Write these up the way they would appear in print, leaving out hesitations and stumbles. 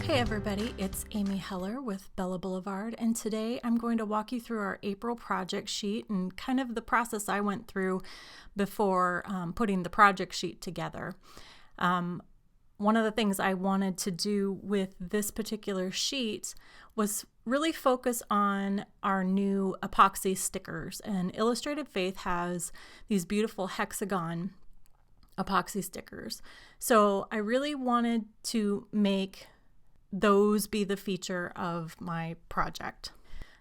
Hey everybody, it's Amy Heller with Bella Blvd, and today I'm going to walk you through our April project sheet and kind of the process I went through before putting the project sheet together. One of the things I wanted to do with this particular sheet was really focus on our new epoxy stickers, and Illustrated Faith has these beautiful hexagon epoxy stickers. So I really wanted to make those be the feature of my project.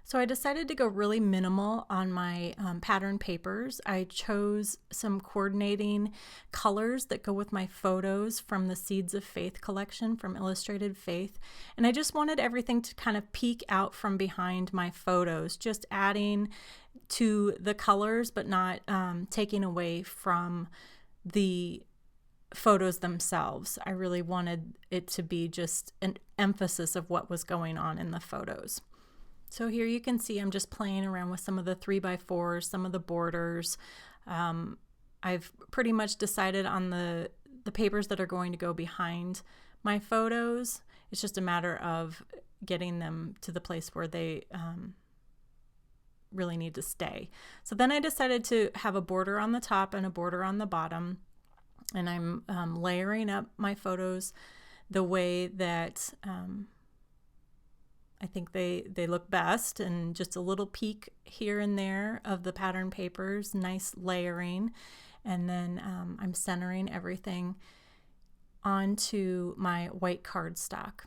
So I decided to go really minimal on my pattern papers. I chose some coordinating colors that go with my photos from the Seeds of Faith collection from Illustrated Faith. And I just wanted everything to kind of peek out from behind my photos, just adding to the colors, but not taking away from the photos themselves. I really wanted it to be just an emphasis of what was going on in the photos. So here you can see I'm just playing around with some of the 3x4s, some of the borders. I've pretty much decided on the papers that are going to go behind my photos. It's just a matter of getting them to the place where they really need to stay. So then I decided to have a border on the top and a border on the bottom. And I'm layering up my photos the way that I think they look best, and just a little peek here and there of the pattern papers, nice layering. And then I'm centering everything onto my white cardstock.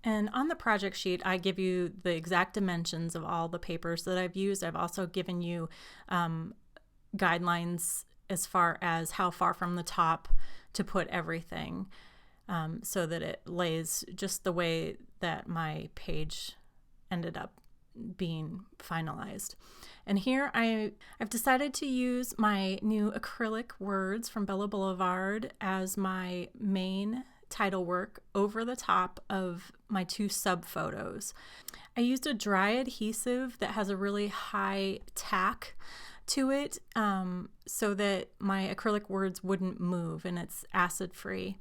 And on the project sheet, I give you the exact dimensions of all the papers that I've used. I've also given you guidelines as far as how far from the top to put everything, so that it lays just the way that my page ended up being finalized. And here I've decided to use my new acrylic words from Bella Blvd as my main title work over the top of my two sub photos. I used a dry adhesive that has a really high tack to it, so that my acrylic words wouldn't move, and it's acid free.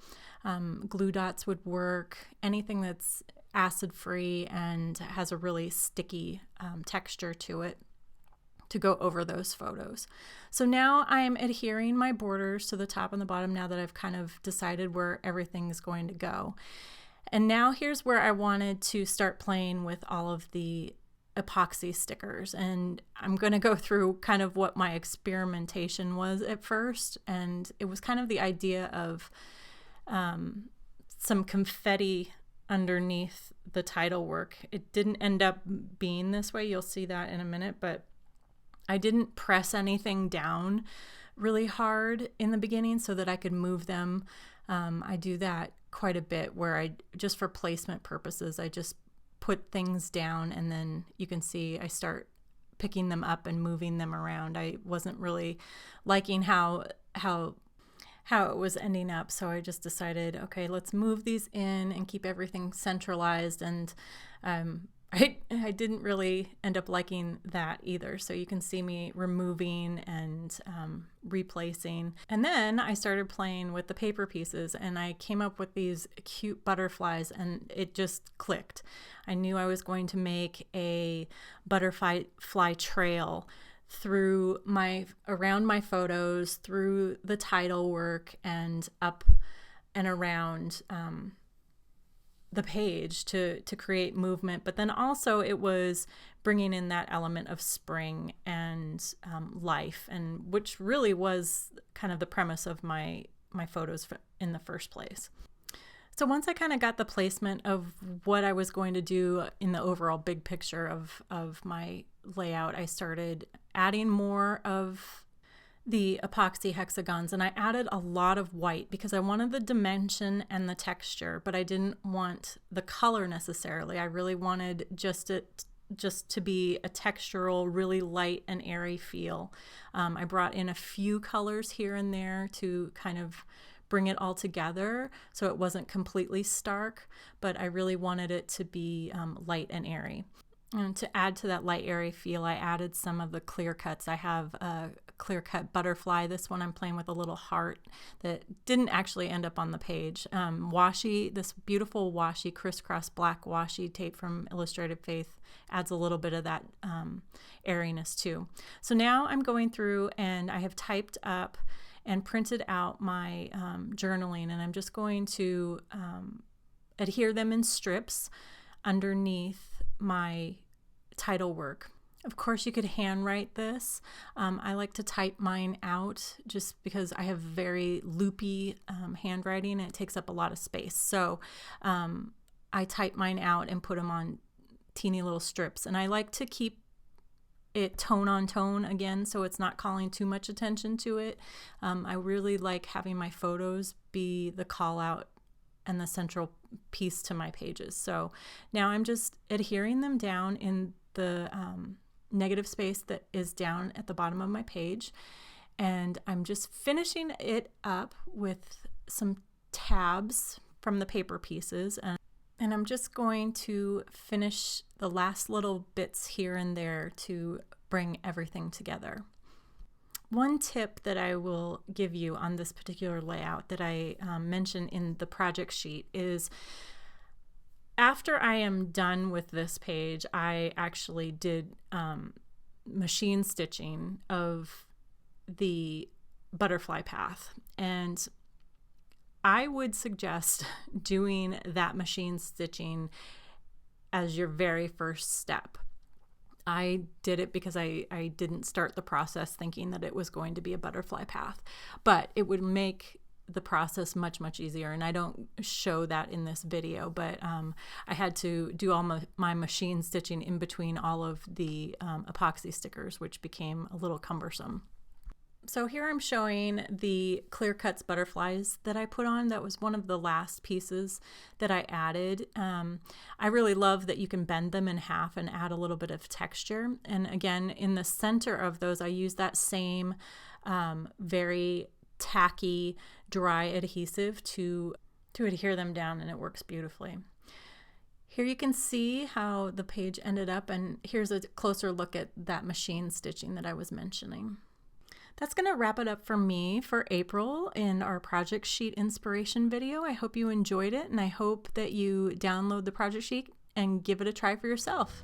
Glue dots would work, anything that's acid free and has a really sticky texture to it to go over those photos. So now I'm adhering my borders to the top and the bottom now that I've kind of decided where everything is going to go. And now here's where I wanted to start playing with all of the epoxy stickers, and I'm going to go through kind of what my experimentation was at first. And it was kind of the idea of some confetti underneath the title work. It didn't end up being this way, you'll see that in a minute, but I didn't press anything down really hard in the beginning so that I could move them. I do that quite a bit, where I just for placement purposes, I just put things down, and then you can see I start picking them up and moving them around. I wasn't really liking how it was ending up, so I just decided, okay, let's move these in and keep everything centralized. And I didn't really end up liking that either. So you can see me removing and replacing. And then I started playing with the paper pieces, and I came up with these cute butterflies, and it just clicked. I knew I was going to make a butterfly trail through around my photos, through the title work, and up and around the page to create movement. But then also it was bringing in that element of spring and life, and which really was kind of the premise of my photos in the first place. So once I kind of got the placement of what I was going to do in the overall big picture of my layout, I started adding more of the epoxy hexagons, and I added a lot of white because I wanted the dimension and the texture, but I didn't want the color necessarily. I really wanted just to be a textural, really light and airy feel. I brought in a few colors here and there to kind of bring it all together so it wasn't completely stark, but I really wanted it to be light and airy. And to add to that light airy feel, I added some of the clear cuts. I have a clear cut butterfly. This one I'm playing with a little heart that didn't actually end up on the page. Washi, this beautiful washi, crisscross black washi tape from Illustrated Faith adds a little bit of that airiness too. So now I'm going through and I have typed up and printed out my journaling, and I'm just going to adhere them in strips underneath my title work. Of course, you could handwrite this. I like to type mine out just because I have very loopy handwriting and it takes up a lot of space. So I type mine out and put them on teeny little strips. And I like to keep it tone on tone again, so it's not calling too much attention to it. I really like having my photos be the call out and the central piece to my pages. So now I'm just adhering them down in the negative space that is down at the bottom of my page. And I'm just finishing it up with some tabs from the paper pieces. And I'm just going to finish the last little bits here and there to bring everything together. One tip that I will give you on this particular layout that I mentioned in the project sheet is after I am done with this page, I actually did machine stitching of the butterfly path. And I would suggest doing that machine stitching as your very first step. I did it because I didn't start the process thinking that it was going to be a butterfly path, but it would make the process much, much easier. And I don't show that in this video, but I had to do all my machine stitching in between all of the epoxy stickers, which became a little cumbersome. So here I'm showing the clear cuts butterflies that I put on. That was one of the last pieces that I added. I really love that you can bend them in half and add a little bit of texture. And again, in the center of those, I use that same very tacky, dry adhesive to adhere them down, and it works beautifully. Here you can see how the page ended up, and here's a closer look at that machine stitching that I was mentioning. That's going to wrap it up for me for April in our project sheet inspiration video. I hope you enjoyed it, and I hope that you download the project sheet and give it a try for yourself.